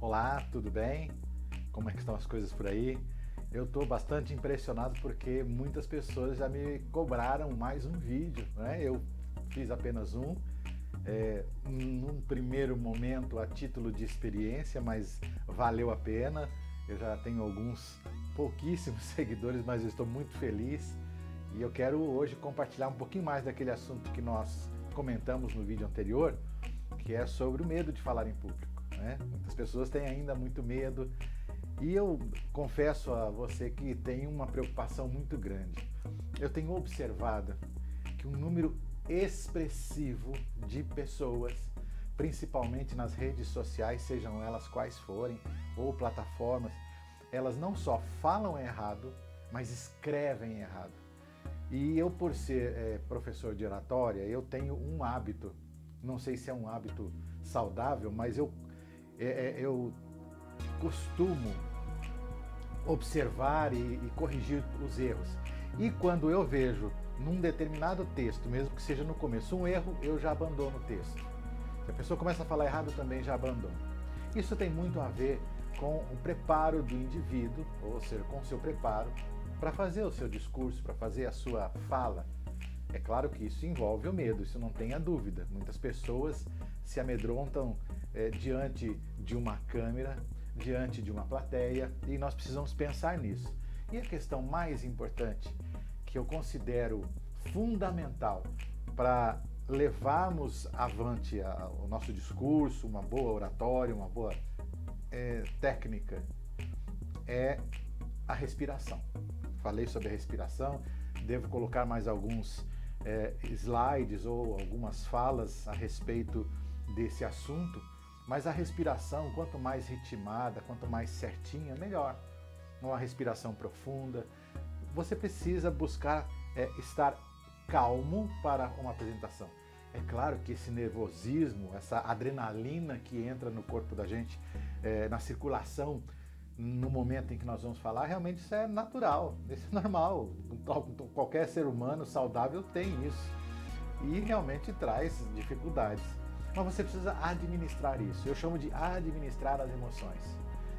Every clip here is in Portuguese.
Olá, tudo bem? Como é que estão as coisas por aí? Eu estou bastante impressionado porque muitas pessoas já me cobraram mais um vídeo, né? Eu fiz apenas um, num primeiro momento a título de experiência, mas valeu a pena. Eu já tenho pouquíssimos seguidores, mas eu estou muito feliz e eu quero hoje compartilhar um pouquinho mais daquele assunto que nós comentamos no vídeo anterior, que é sobre o medo de falar em público, né? Muitas pessoas têm ainda muito medo e eu confesso a você que tenho uma preocupação muito grande. Eu tenho observado que um número expressivo de pessoas, principalmente nas redes sociais, sejam elas quais forem, ou plataformas, elas não só falam errado, mas escrevem errado. E eu, por ser professor de oratória, eu tenho um hábito, não sei se é um hábito saudável, mas eu costumo observar e corrigir os erros. E quando eu vejo num determinado texto, mesmo que seja no começo, um erro, eu já abandono o texto. Se a pessoa começa a falar errado, eu também já abandono. Isso tem muito a ver com o preparo do indivíduo, ou seja, com o seu preparo para fazer o seu discurso, para fazer a sua fala. É claro que isso envolve o medo, isso não tenha dúvida. Muitas pessoas se amedrontam diante de uma câmera, diante de uma plateia, e nós precisamos pensar nisso. E a questão mais importante, que eu considero fundamental para levarmos avante o nosso discurso, uma boa oratória, uma boa técnica, é a respiração. Falei sobre a respiração, devo colocar mais alguns slides ou algumas falas a respeito desse assunto, mas a respiração, quanto mais ritmada, quanto mais certinha, melhor. Uma respiração profunda. Você precisa buscar estar calmo para uma apresentação. É claro que esse nervosismo, essa adrenalina que entra no corpo da gente, na circulação, no momento em que nós vamos falar, realmente isso é natural, isso é normal. Qualquer ser humano saudável tem isso e realmente traz dificuldades. Mas você precisa administrar isso. Eu chamo de administrar as emoções,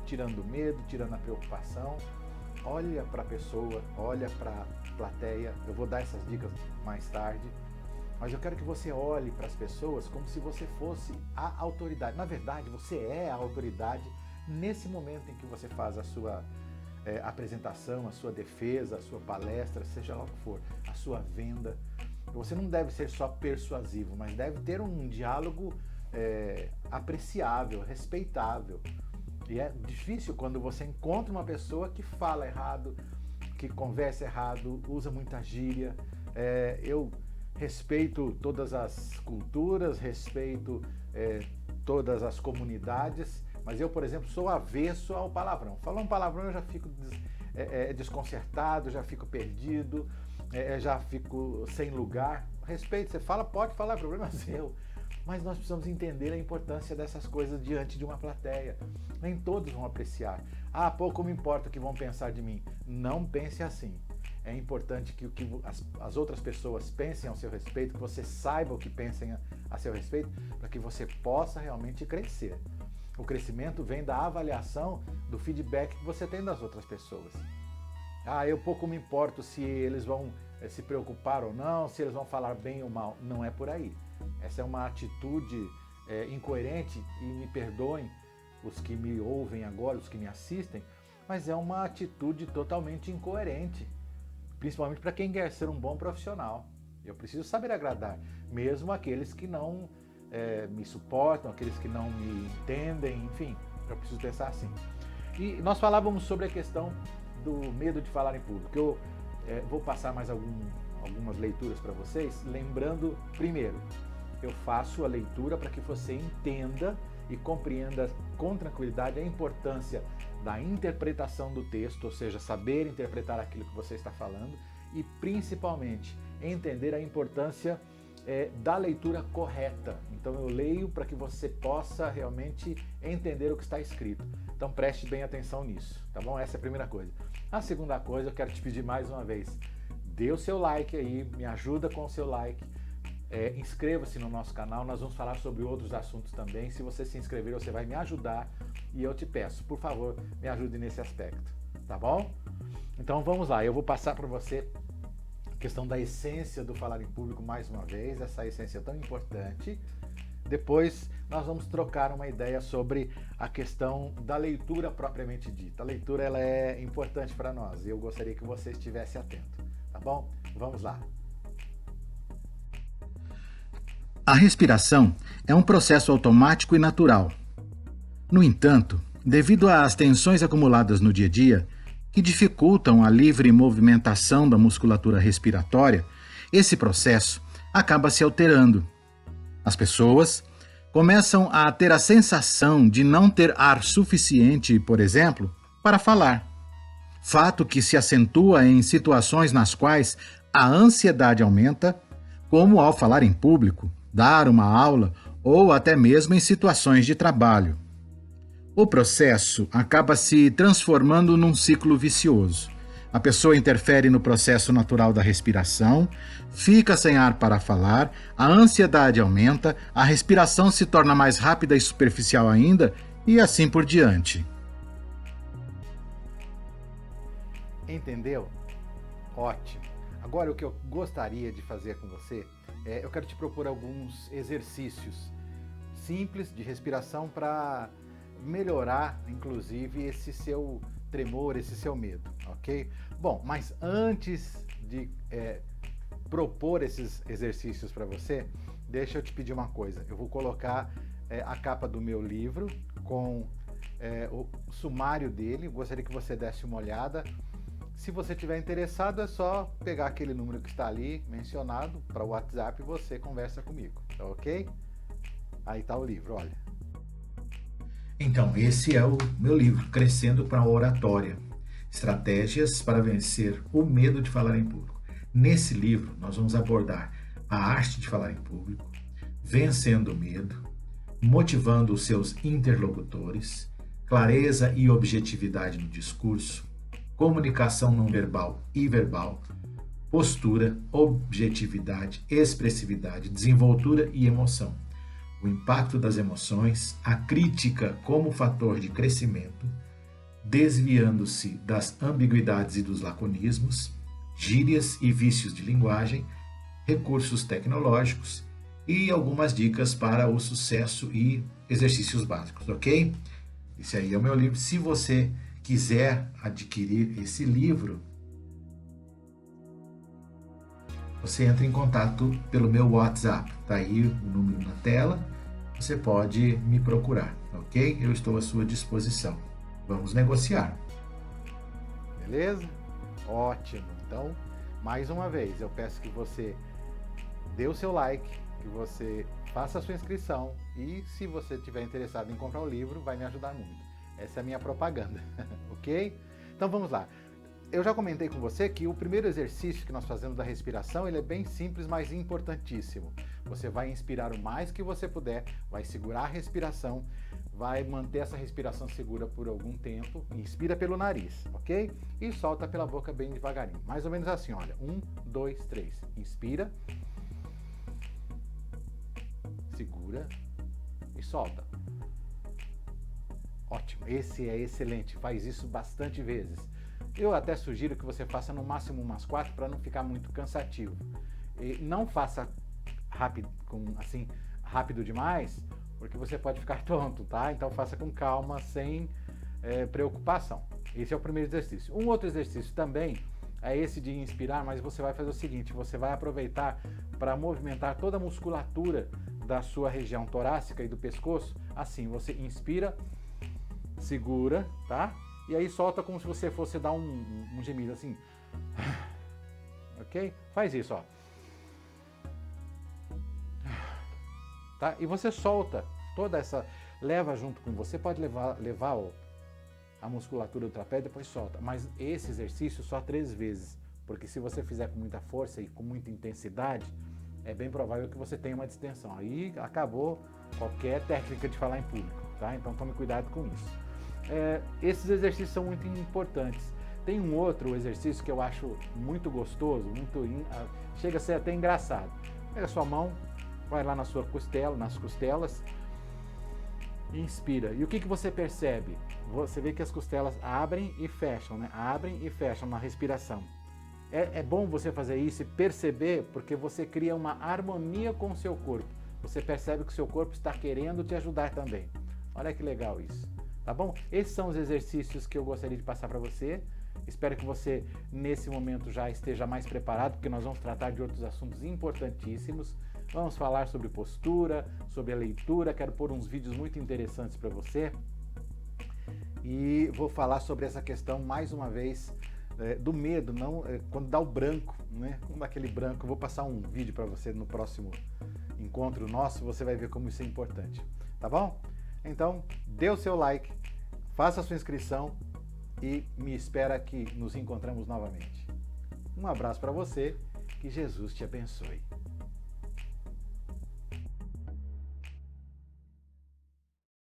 tirando o medo, tirando a preocupação. Olha para a pessoa, olha para a plateia. Eu vou dar essas dicas mais tarde, mas eu quero que você olhe para as pessoas como se você fosse a autoridade. Na verdade, você é a autoridade nesse momento em que você faz a sua apresentação, a sua defesa, a sua palestra, seja lá o que for, a sua venda. Você não deve ser só persuasivo, mas deve ter um diálogo apreciável, respeitável. E é difícil quando você encontra uma pessoa que fala errado, que conversa errado, usa muita gíria. Eu respeito todas as culturas, respeito todas as comunidades, mas eu, por exemplo, sou avesso ao palavrão. Falar um palavrão eu já fico desconcertado, já fico perdido, já fico sem lugar. Respeito, você fala, pode falar, problema é seu. Mas nós precisamos entender a importância dessas coisas diante de uma plateia. Nem todos vão apreciar. Pouco me importa o que vão pensar de mim. Não pense assim. É importante que as outras pessoas pensem ao seu respeito, que você saiba o que pensem a seu respeito, para que você possa realmente crescer. O crescimento vem da avaliação, do feedback que você tem das outras pessoas. Eu pouco me importo se eles vão se preocupar ou não, se eles vão falar bem ou mal. Não é por aí. Essa é uma atitude incoerente, e me perdoem os que me ouvem agora, os que me assistem, mas é uma atitude totalmente incoerente, principalmente para quem quer ser um bom profissional. Eu preciso saber agradar, mesmo aqueles que não me suportam, aqueles que não me entendem, enfim, eu preciso pensar assim. E nós falávamos sobre a questão do medo de falar em público. Eu vou passar mais algumas leituras para vocês, lembrando, primeiro, eu faço a leitura para que você entenda e compreenda com tranquilidade a importância da interpretação do texto, ou seja, saber interpretar aquilo que você está falando, e principalmente entender a importância da leitura correta. Então eu leio para que você possa realmente entender o que está escrito. Então preste bem atenção nisso, tá bom? Essa é a primeira coisa. A segunda coisa, eu quero te pedir mais uma vez, dê o seu like aí, me ajuda com o seu like, Inscreva-se no nosso canal, nós vamos falar sobre outros assuntos também. Se você se inscrever, você vai me ajudar e eu te peço, por favor, me ajude nesse aspecto, tá bom? Então vamos lá, eu vou passar para você a questão da essência do falar em público mais uma vez, essa essência tão importante. Depois nós vamos trocar uma ideia sobre a questão da leitura propriamente dita. A leitura ela é importante para nós e eu gostaria que você estivesse atento, tá bom? Vamos lá. A respiração é um processo automático e natural. No entanto, devido às tensões acumuladas no dia a dia, que dificultam a livre movimentação da musculatura respiratória, esse processo acaba se alterando. As pessoas começam a ter a sensação de não ter ar suficiente, por exemplo, para falar. Fato que se acentua em situações nas quais a ansiedade aumenta, como ao falar em público, dar uma aula ou até mesmo em situações de trabalho. O processo acaba se transformando num ciclo vicioso. A pessoa interfere no processo natural da respiração, fica sem ar para falar, a ansiedade aumenta, a respiração se torna mais rápida e superficial ainda, e assim por diante. Entendeu? Ótimo. Agora o que eu gostaria de fazer com você eu quero te propor alguns exercícios simples de respiração para melhorar, inclusive, esse seu tremor, esse seu medo, ok? Bom, mas antes de propor esses exercícios para você, deixa eu te pedir uma coisa. Eu vou colocar a capa do meu livro com o sumário dele. Gostaria que você desse uma olhada. Se você estiver interessado, é só pegar aquele número que está ali mencionado para o WhatsApp e você conversa comigo, tá ok? Aí está o livro, olha. Então, esse é o meu livro, Crescendo para a Oratória. Estratégias para vencer o medo de falar em público. Nesse livro, nós vamos abordar a arte de falar em público, vencendo o medo, motivando os seus interlocutores, clareza e objetividade no discurso, comunicação não verbal e verbal, postura, objetividade, expressividade, desenvoltura e emoção, o impacto das emoções, a crítica como fator de crescimento, desviando-se das ambiguidades e dos laconismos, gírias e vícios de linguagem, recursos tecnológicos e algumas dicas para o sucesso e exercícios básicos, ok? Esse aí é o meu livro. Se você quiser adquirir esse livro, você entra em contato pelo meu WhatsApp. Tá aí o número na tela. Você pode me procurar, ok? Eu estou à sua disposição. Vamos negociar. Beleza? Ótimo. Então, mais uma vez, eu peço que você dê o seu like, que você faça a sua inscrição e, se você estiver interessado em comprar o livro, vai me ajudar muito. Essa é a minha propaganda, ok? Então vamos lá. Eu já comentei com você que o primeiro exercício que nós fazemos da respiração, ele é bem simples, mas importantíssimo. Você vai inspirar o mais que você puder, vai segurar a respiração, vai manter essa respiração segura por algum tempo, inspira pelo nariz, ok? E solta pela boca bem devagarinho. Mais ou menos assim, olha. 1, 2, 3. Inspira. Segura e solta. Ótimo, esse é excelente, faz isso bastante vezes. Eu até sugiro que você faça no máximo umas 4 para não ficar muito cansativo. E não faça rápido demais, porque você pode ficar tonto, tá? Então faça com calma, sem preocupação. Esse é o primeiro exercício. Um outro exercício também é esse de inspirar, mas você vai fazer o seguinte, você vai aproveitar para movimentar toda a musculatura da sua região torácica e do pescoço. Assim, você inspira, segura, tá? E aí solta como se você fosse dar um gemido, assim. Ok? Faz isso, ó. Tá? E você solta toda essa... Leva junto com você, pode levar a musculatura do trapézio, depois solta. Mas esse exercício só 3 vezes. Porque se você fizer com muita força e com muita intensidade, é bem provável que você tenha uma distensão. Aí acabou qualquer técnica de falar em público, tá? Então tome cuidado com isso. Esses exercícios são muito importantes. Tem um outro exercício que eu acho muito gostoso, chega a ser até engraçado. Pega a sua mão, vai lá na sua costela, nas costelas, e inspira. E o que você percebe? Você vê que as costelas abrem e fecham, né? Abrem e fecham na respiração. É bom você fazer isso e perceber, porque você cria uma harmonia com o seu corpo. Você percebe que o seu corpo está querendo te ajudar também. Olha que legal isso, tá bom? Esses são os exercícios que eu gostaria de passar para você. Espero que você, nesse momento, já esteja mais preparado, porque nós vamos tratar de outros assuntos importantíssimos. Vamos falar sobre postura, sobre a leitura. Quero pôr uns vídeos muito interessantes para você. E vou falar sobre essa questão, mais uma vez, do medo, quando dá o branco, né? Quando dá aquele branco. Eu vou passar um vídeo para você no próximo encontro nosso, você vai ver como isso é importante, tá bom? Então, dê o seu like, faça a sua inscrição e me espera que nos encontramos novamente. Um abraço para você, que Jesus te abençoe.